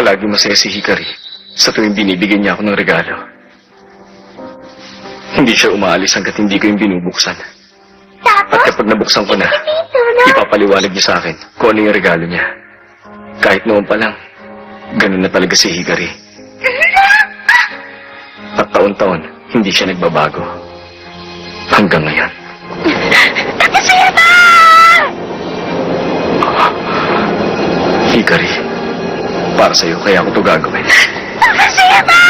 Palagi masaya si Hikari sa tuwing binibigyan niya ako ng regalo. Hindi siya umaalis hanggat hindi ko yung binubuksan. At Tapos, kapag nabuksan ko na, dito na. ipapaliwanag niya sa akin kung ano yung regalo niya. Kahit noon pa lang, ganun na talaga si Hikari. At taon-taon, hindi siya nagbabago. Hanggang ngayon. Takashima! Hikari, para sa'yo, kaya ako ito gagawin. Takashima!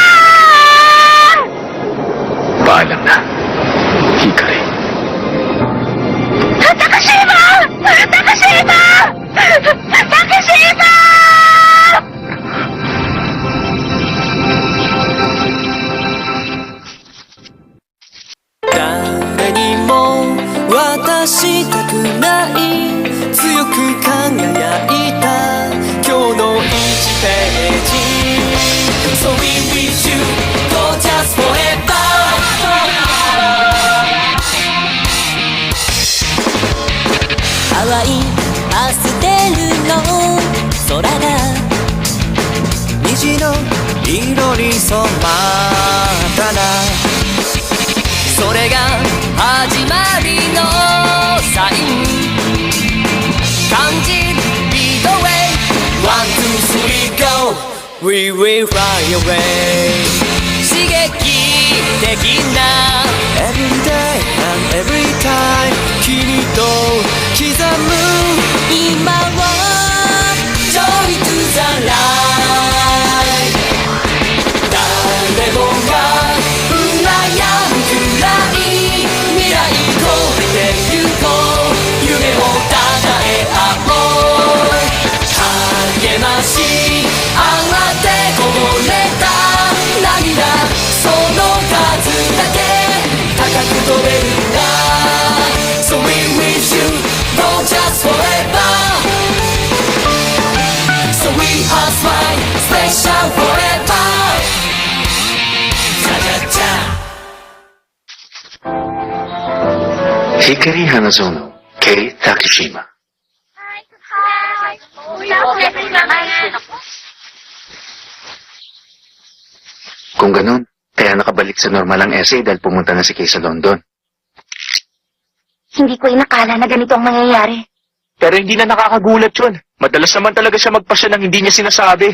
Paalam na, Hikari. Takashima! Takashima! Takashima!誰にも渡したくない強く輝いた今日の1ページ So we wish you gorgeous forever 淡いパステルの空が虹の色に染まったなそれが始まりのサイン感じ Be the way 1, 2, 3, go We will fly away 刺激的な Every day and every time 君と刻む今を Joy to the light 誰もが羨むくらい未来超えてゆこう夢を叶え合おう励まし合ってこぼれた涙その数だけ高く飛べるんだ So we wish you gorgeous forever So we are smile special forever Hikari Hanazono, Kei Takishima. Kung ganun, kaya nakabalik sa normal ang essay dahil pumunta na si Kay sa London. Hindi ko inakala na ganito ang mangyayari. Pero hindi na nakakagulat yun. Madalas naman talaga siya magpasya ng hindi niya sinasabi.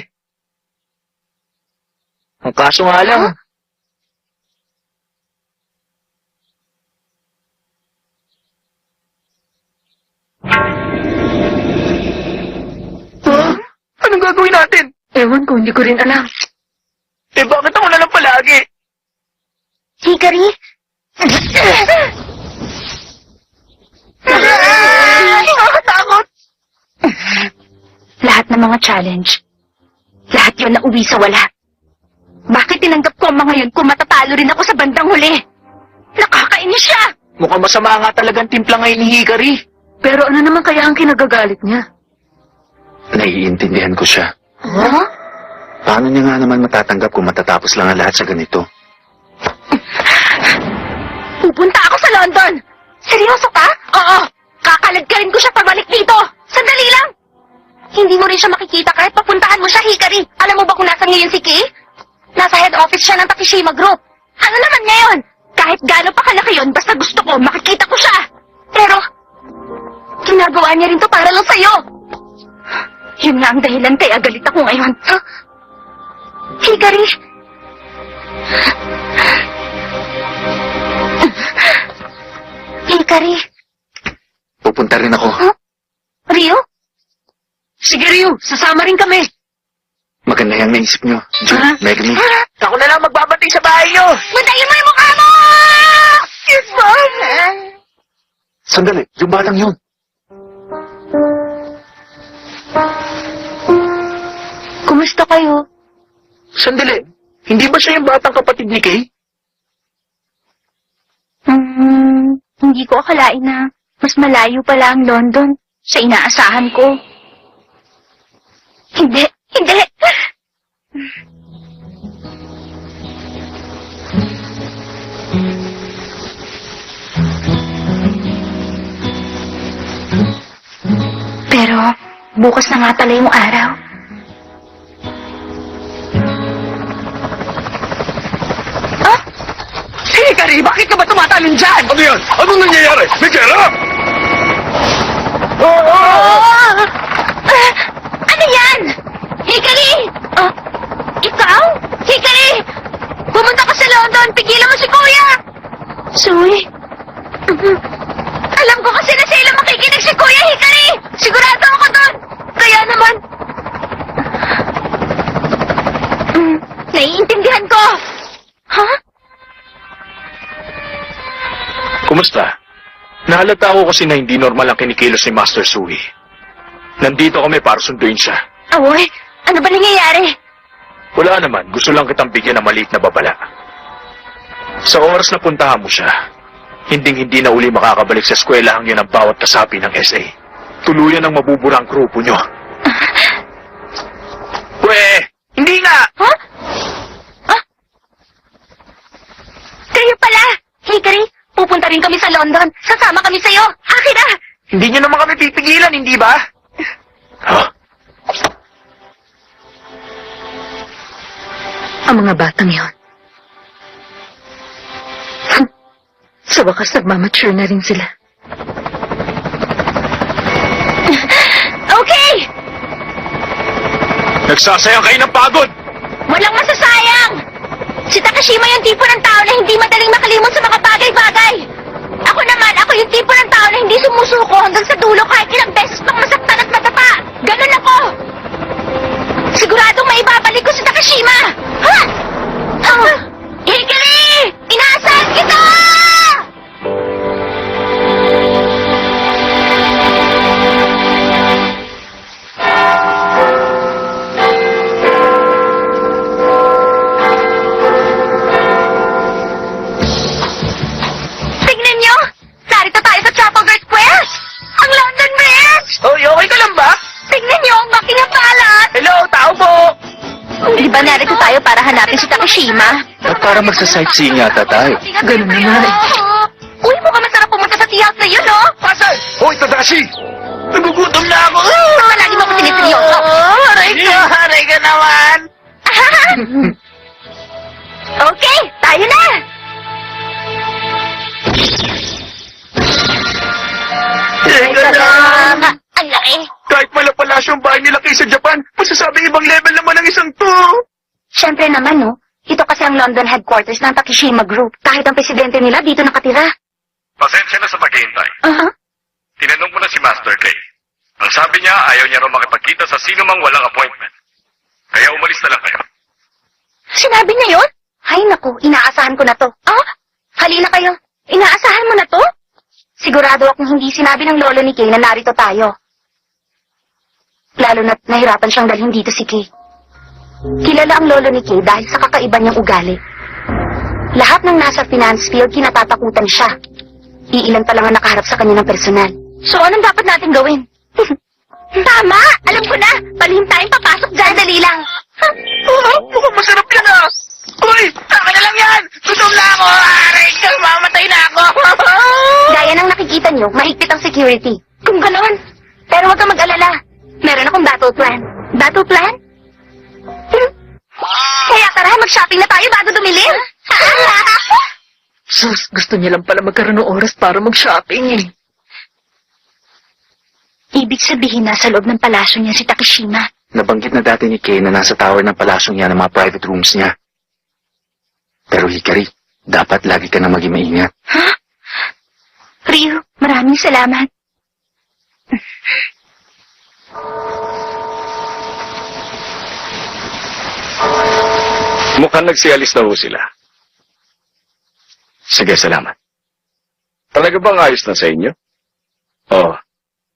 Ang kaso nga lang, anong gagawin natin? Ewan ko, hindi ko rin alam. Eh bakit ako na lang palagi? Hikari? Nakakatakot! Lahat ng mga challenge, lahat yun na uwi sa wala. Bakit tinanggap ko ang mga yun kung matatalo rin ako sa bandang huli? Nakakainis siya! Mukhang masama nga talagang timpla ngayon ni Hikari. Pero ano naman kaya ang kinagagalit niya? Naiintindihan ko siya. Huh? Paano niya nga naman matatanggap kung matatapos lang ang lahat sa ganito? Pupunta ako sa London! Seryoso ka? Oo! Kakalagkarin ko siya pabalik dito! Sandali lang! Hindi mo rin siya makikita kahit papuntahan mo siya, Hikari. Alam mo ba kung nasan ngayon si Kay? Nasa head office siya ng Takishima Group. Ano naman ngayon? Kahit gaano pa kalaki yun, basta gusto ko, makikita ko siya. Pero, ginagawa niya rin to para lang sa'yo. Yun nga ang dahilan kaya galit ako ngayon. Huh? Hikari? Hikari? Pupunta rin ako. Huh? Rio? Sige, Rio. Sasama rin kami. Maganda yung naisip niyo. June, Ha? Megami. Ha? Ako na lang magbabantay sa bahay niyo. Bantayin mo yung mukha mo! Yes, Mom! Sandali, yung batang yun. Kumusta kayo? Sandali, hindi ba siya yung batang kapatid ni Kay? Hindi ko akalain na mas malayo pala ang London sa inaasahan ko. Hindi, hindi! Pero, bukas na nga pala yung araw. Hikari, bakit ka ba tumatalon dyan? Ano yan? Anong nangyayari? May gera? Ano yan? Hikari! Ikaw? Hikari! Pumunta ka sa London! Pigilan mo si Kuya! Sui? Alam ko kasi na sa ilang makikinig si Kuya Hikari! Sigurado ako doon! Kaya naman... Naiintindihan ko! Ha? Kumusta? Nahalata ko kasi na hindi normal ang kinikilos ni Master Sui. Nandito kami para sunduin siya. Awoy, ano ba nangyayari? Wala naman, gusto lang kitang bigyan ng maliit na babala. Sa oras na puntahan mo siya, hindi na uli makakabalik sa eskwelahan yun ang bawat kasapi ng SA. Tuluyan ang mabubura ang grupo nyo. Hindi nga! Ha? Kayo pala! Hikari, pupunta rin kami sa London. Sasama kami sa'yo. Akin na! Hindi nyo naman kami pipigilan, hindi ba? Ha? Ang mga batang yon. Sa wakas, nagmamature na rin sila. Okay! Nagsasayang kayo ng pagod! Walang masasayang! Si Takashima yung tipo ng tao na hindi madaling makalimot sa mga bagay-bagay. Ako naman, ako yung tipo ng tao na hindi sumusuko hanggang sa dulo kahit ilang beses pang masaktan at madapa. Ganun ako! Siguradong maibabalik ko si Takashima! Ha? Hikari! Inaasahan kita! Tingnan nyo! Narito tayo sa Trafalgar Square! Ang London Bridge! Hoy, okay ka lang ba? Tingnan nyo ang Buckingham Palace! Hello, tao po! Di ba narito tayo para hanapin si Takashima? At para magsa-sightseeing yata tayo. Ganun na nga eh. Uy, mukhang masarap pumunta sa tea house na yun, no? Pasay! Hoy, Tadashi! Nagugutom na ako! Lagi mo ko siniseryoso. Aray ka naman! Okay, tayo na! Teka lang! Ang laki. Kahit malapalasyo ang bahay nila kaysa Japan, masasabing ibang level naman ang isang to! Siyempre naman, no? Ito kasi ang London headquarters ng Takashima Group. Kahit ang presidente nila dito nakatira. Pasensya na sa paghihintay. Uh-huh. Tinanong ko na si Master K. Ang sabi niya, ayaw niya raw makipagkita sa sino mang walang appointment. Kaya umalis na lang kayo. Sinabi niya yun? Ay, naku, inaasahan ko na to. Ah? Halina kayo. Inaasahan mo na to? Sigurado akong hindi sinabi ng lolo ni Kay na narito tayo. Lalo na't nahirapan siyang dalhin dito si Kay. Kilala ang lolo ni Kay dahil sa kakaiba niyang ugali. Lahat ng nasa finance field kinatatakutan siya. Iilan pa lang ang nakaharap sa kanya ng personal. So, anong dapat natin gawin? Tama! Alam ko na! Palihim tayong papasok dyan, dali lang. Mukhang masarap yan ah! Uy! Taka na lang yan! Gutom na ako! Aray ka! Mamatay na ako! Gaya ng nakikita niyo, mahigpit ang security. Kung ganon. Pero huwag kang mag-alala. Meron akong battle plan. Battle plan? Kaya tara, mag-shopping na tayo bago dumilim. Sus, gusto niya lang pala magkaroon ng oras para mag-shopping eh. Ibig sabihin, nasa loob ng palasyo niya si Takashima. Nabanggit na dati ni Kay na nasa tower ng palasyong yan ang mga private rooms niya. Pero Hikari, dapat lagi ka na maging maingat. Ha? Ryu, maraming salamat. Mukhang nagsialis na ho sila. Sige, salamat. Talaga bang ayos na sa inyo? Oo.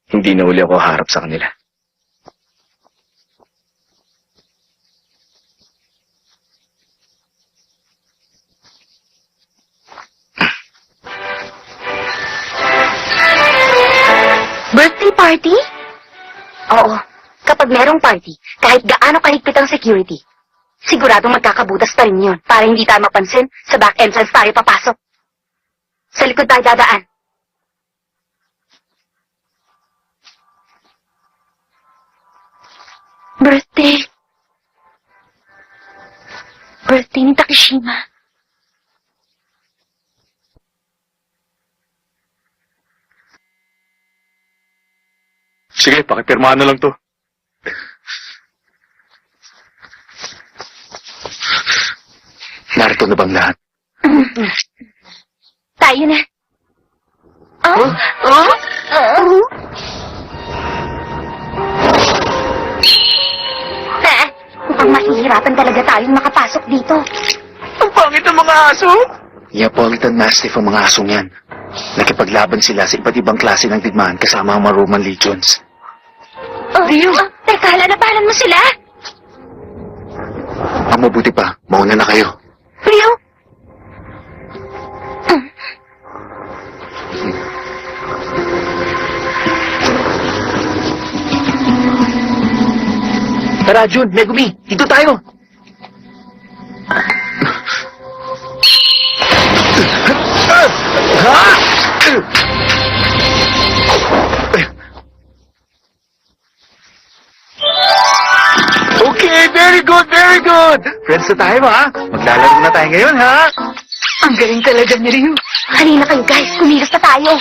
Hindi na uli ako harap sa kanila. Birthday party? Oo. Kapag merong party, kahit gaano kahigpit ang security, siguradong magkakabutas pa rin yun para hindi tayo mapansin sa back entrance tayo papasok. Sa likod tayo dadaan. Birthday. Birthday ni Takashima. Sige, pakipirmahan na lang to. Narito na bang lahat? Tayo na. Oh? Mukhang mahihirapan talaga tayong makapasok dito. Ang pangit ng mga aso! Neapolitan Mastiff ang mga asong yan. Nakipaglaban sila sa iba't ibang klase ng digmaan kasama ang mga Roman legions. Rio? Teka, halanabanan mo sila? Ang mabuti pa, mauna na kayo. Rio? Tara, Jun, Megumi, dito tayo! Okay, very good, very good! Friends na tayo, ha? Maglalaro na tayo ngayon, ha? Ang galing talaga ni Rio. Halina kayo guys, kumilos na tayo.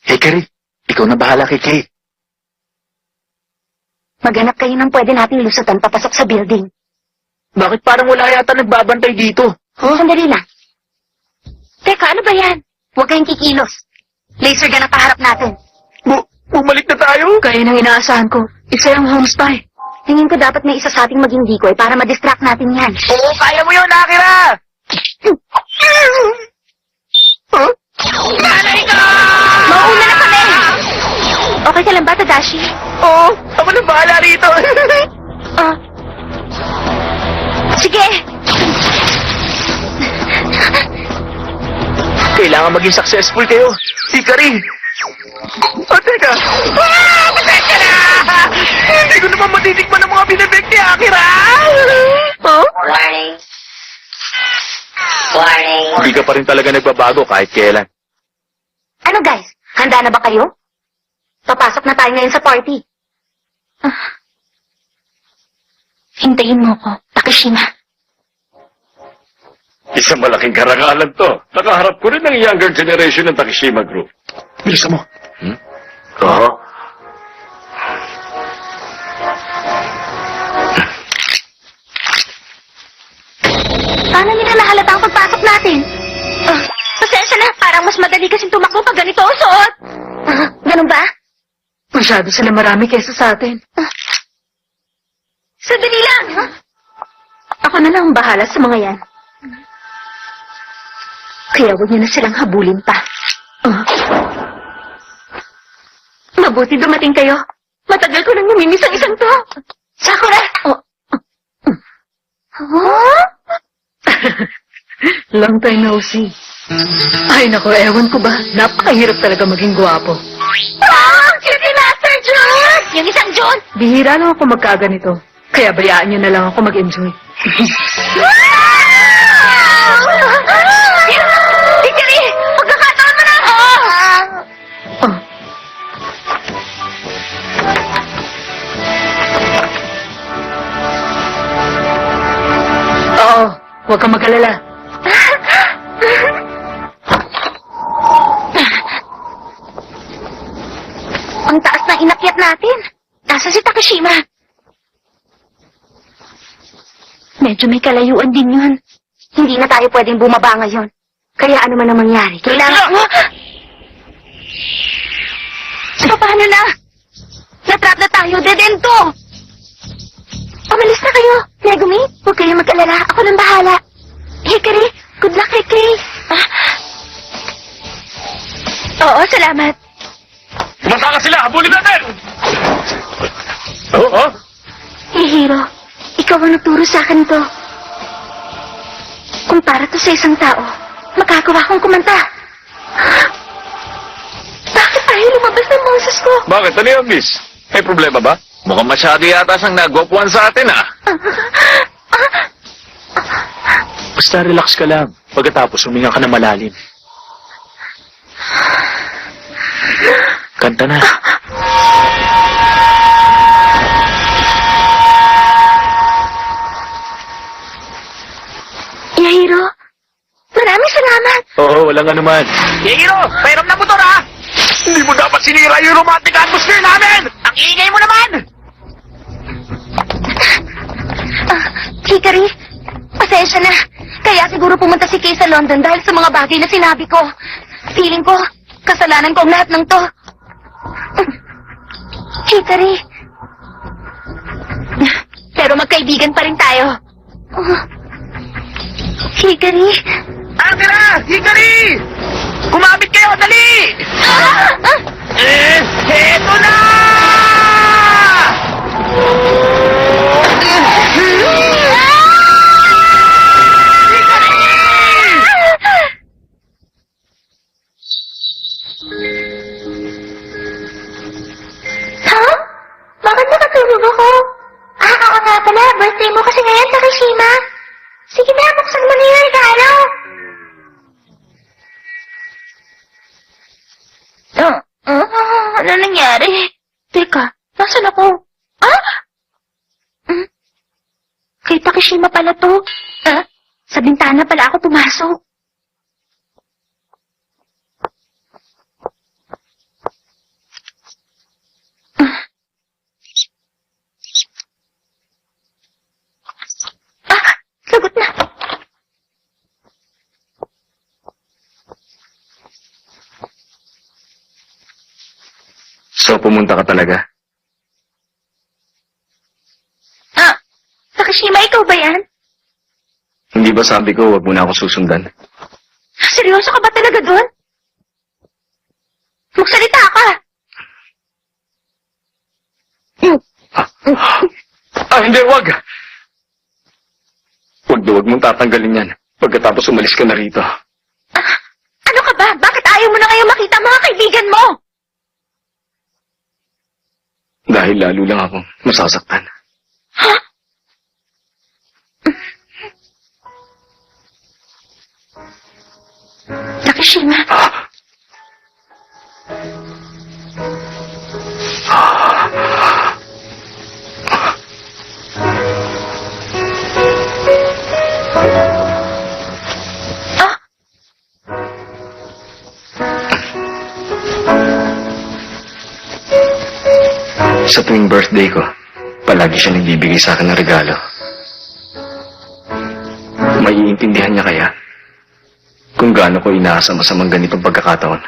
Hey, Kari, ikaw na bahala kay Kay. Maghanap kayo ng pwede nating lusutan papasok sa building. Bakit parang wala yata nagbabantay dito? Sandali lang. Teka, ano ba yan? Huwag kayong kikilos. Laser gun ang kaharap natin. Bumalik na tayo? Kaya nang inaasahan ko. Isa yung home spy. Tingin ko dapat may isa sa ating maging decoy para ma-distract natin yan. Oo, kaya mo yun, Akira! Huh? Nanay ka! Mauuna na kami! Okay ka lang ba, Tadashi? Oo, ako na bahala rito. Sige! Kailangan maging successful kayo. Hikari! Teka! Pasensya na! Hindi ko naman matitikman ang mga binibig ni Akira! Warning. Warning. Hindi ka pa rin talaga nagbabago kahit kailan. Ano guys, handa na ba kayo? Papasok na tayo ngayon sa party. Hintayin mo ko, Takashima. Isang malaking karangalan to. Nakaharap ko rin ang younger generation ng Takishima Group. Bilisan mo. Oo. Paano nila nahalata ang pagpasok natin? Pasensya na, parang mas madali kasing tumakbo pag ganito ang suot. Ganun ba? Masyado sila marami kaysa sa atin. Sandali lang. Ako na lang ang bahala sa mga yan. Kaya huwag niyo na silang habulin pa. Mabuti dumating kayo. Matagal ko nang namimiss ang isang to. Sakura! Long time no see. Ay nako, ewan ko ba. Napakahirap talaga maging gwapo. Cute Master John! Yung isang John! Bihira lang ako magkaganito. Kaya bayaan nyo na lang ako mag-enjoy. Hikari! Pagkakataon mo na! Oh, oo, huwag kang mag-alala. Ang taas ng inakyat natin. Nasa si Takashima. Medyo may kalayuan din yun. Hindi na tayo pwedeng bumaba ngayon. Kaya ano man ang mangyari, kailangan... Paano na? Natrap na tayo, dead end to! Umalis na kayo. Megumi, huwag kayo mag-alala. Ako nang bahala. Hikari, good luck, Hikari. Oo, salamat. Kumanta ka sila! Habulin natin! Oo? Hihiro, ikaw ang nagturo sa akin to. Kung para to sa isang tao, magagawa kong kumanta. Bakit tayo lumabas ng boses ko? Bakit? Ano yun, miss? May problema ba? Mukhang masyado yata siyang nagwapuan sa atin, ah. Basta relax ka lang. Pagkatapos, huminga ka na malalim. Kanta na. Yahiro, maraming salamat. Oo, walang anuman. Hihiro! Pairam na motor, ha! sinira yung romantic atmosphere namin! Ang ingay mo naman! Hikari, pasensya na. Kaya siguro pumunta si Kay sa London dahil sa mga bagay na sinabi ko. Feeling ko, kasalanan ko ang lahat ng to. Hikari. Pero magkaibigan pa rin tayo. Hikari. Akira! Hikari! Kumapit kayo! Dali! Eto na! Ha? Bakit nakatulog ako? Oo nga pala. Birthday mo kasi ngayon, Takashima. Sige na, buksan mo na yung regalo. Ano nangyari? Teka, nasan ako? Kay Takashima pala to. Sa bintana pala ako pumasok. Sagot na. So, pumunta ka talaga? Takashima, ikaw ba yan? Hindi ba sabi ko, wag mo na ako susundan? Seryoso ka ba talaga doon? Magsalita ka. Hindi, wag! Wag mong tatanggalin yan. Pagkatapos umalis ka na rito. Ano ka ba? Bakit ayaw mo na ngayon makita mga kaibigan mo? Dahil lalo lang akong masasaktan. Takashima. Sa tuwing birthday ko, palagi siya nagbibigay sa akin ng regalo. Maiintindihan niya kaya kung gaano ko inaasam sa mga ganitong pagkakataon.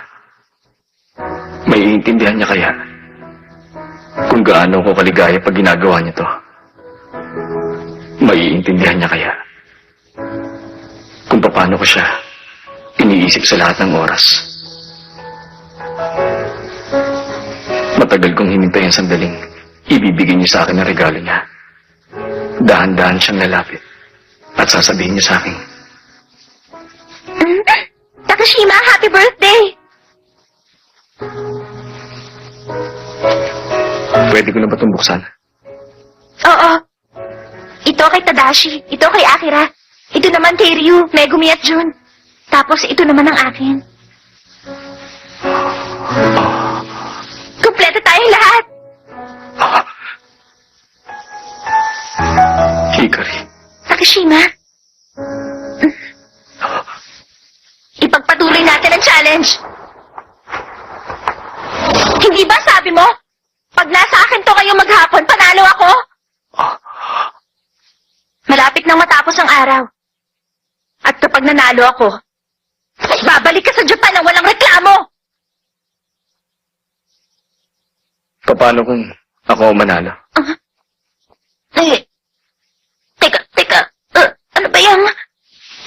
Maiintindihan niya kaya kung gaano ko kaligaya pag ginagawa niya to. Maiintindihan niya kaya kung paano ko siya iniisip sa lahat ng oras. Matagal kong hinintay ang sandaling ibibigay niya sa akin ang regalo niya. Dahan-dahan siyang lalapit at sasabihin niya sa akin, Takashima, happy birthday! pwede ko na ba itong buksan? Oo. Ito kay Tadashi. Ito kay Akira. Ito naman kay Ryu, Megumi at Jun. Tapos ito naman ang akin. Kompleto tayong lahat. Hikari, Takashima. Ipagpatuloy natin ang challenge. Hindi ba sabi mo? Pag nasa akin to kayo maghapon, panalo ako? Malapit nang matapos ang araw. At kapag nanalo ako, babalik ka sa Japan nang walang reklamo. paano kung ako ang manalo? Teka. Ano ba yan?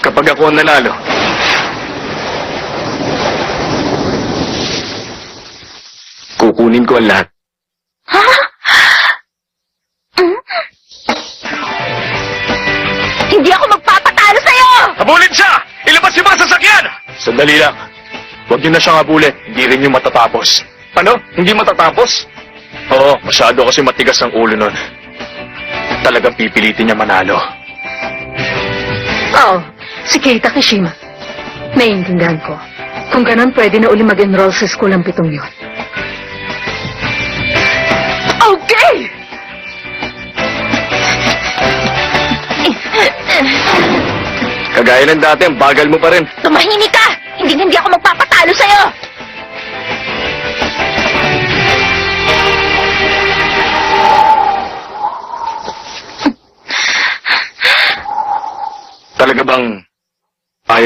Kapag ako ang nanalo, kukunin ko ang lahat. Ha? Hindi ako magpapatalo sa'yo! Habulin siya! Ilabas yung mga sasakyan! Sandali lang. Huwag niyo na siyang habulin. Hindi rin yung matatapos. Ano? Hindi matatapos? Oo, masyado kasi matigas ang ulo nun. Talagang pipilitin niya manalo. Oo, si Kei Takeshima. Naiintindihan ko. Kung ganun, pwede na uli mag-enroll sa school ang 7 yun. Okay! Kagaya ng dati, ang bagal mo pa rin. Tumahimik ka! Hindi ako magpapatalo sa'yo!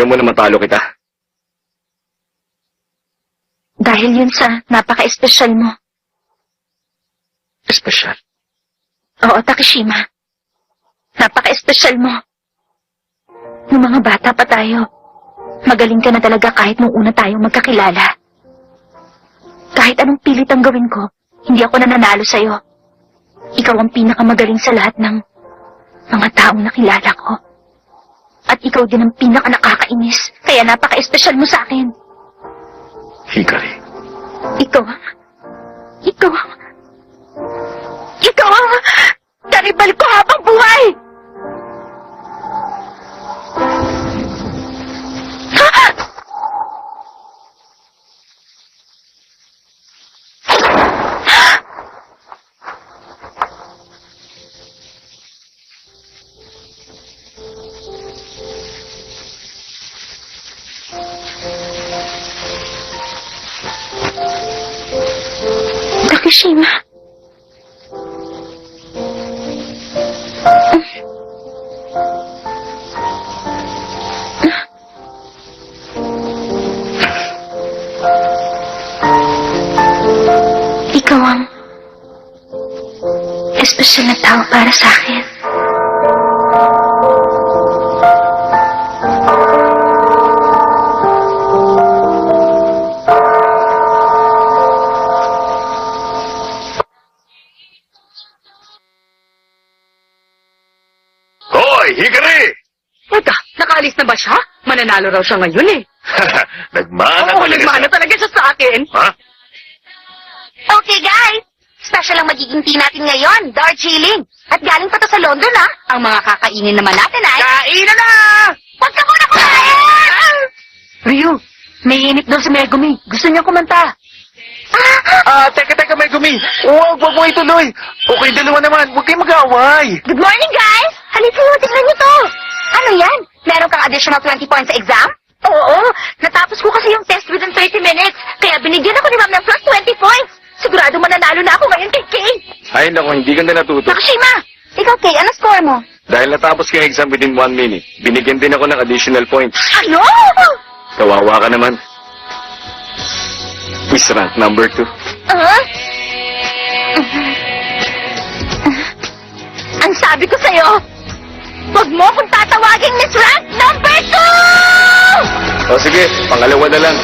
Ayaw mo na matalo kita. Dahil yun sa napaka-espesyal mo. Espesyal. Oo, Takeshima. Napaka-espesyal mo. Nung mga bata pa tayo, magaling ka na talaga kahit nung una tayong magkakilala. Kahit anong pilit ang gawin ko, hindi ako nananalo sa'yo. Ikaw ang pinakamagaling sa lahat ng mga taong nakilala ko. At ikaw din ang pinaka-nakakainis, kaya napaka-espesyal mo sa akin. Hikari. Ikaw ang karibal ko habang buhay! Takeshima. Ikaw ang espesyal na tao para sa akin. Hoy, Hikari! Teka, nakaalis na ba siya? Mananalo raw siya ngayon eh. Nagmana Oo, talaga nagmana siya. talaga siya sa akin. Ha? Okay, guys! Special ang magiging tea natin ngayon, Darjeeling. At galing pa to sa London, ha? Ang mga kakainin naman natin ay... Kainan na! Huwag ka muna kumain! Ryu, may inip daw si Megumi. Gusto niya kumanta. Teka, Megumi. Huwag mo ituloy. Okay, dalawa naman. Huwag kayong mag-away. Good morning, guys! Halika kayo, tignan niyo to! Ano yan? Meron kang additional 20 points sa exam? Oo, natapos ko kasi yung test within 30 minutes. Kaya binigyan ako ni Ma'am ng plus 20 points. Sigurado mananalo na ako ngayon kay Kay. Ay, naku, hindi ka na natuto. Nakashima! Ikaw, Kay, ano score mo? Dahil natapos ko yung exam within 1 minute, binigyan din ako ng additional points. Ano? Kawawa ka naman. Quiz rank number 2. Ang sabi ko sa'yo, huwag mo akong tatawaging Miss Rank number 2! O sige, pangalawa na lang.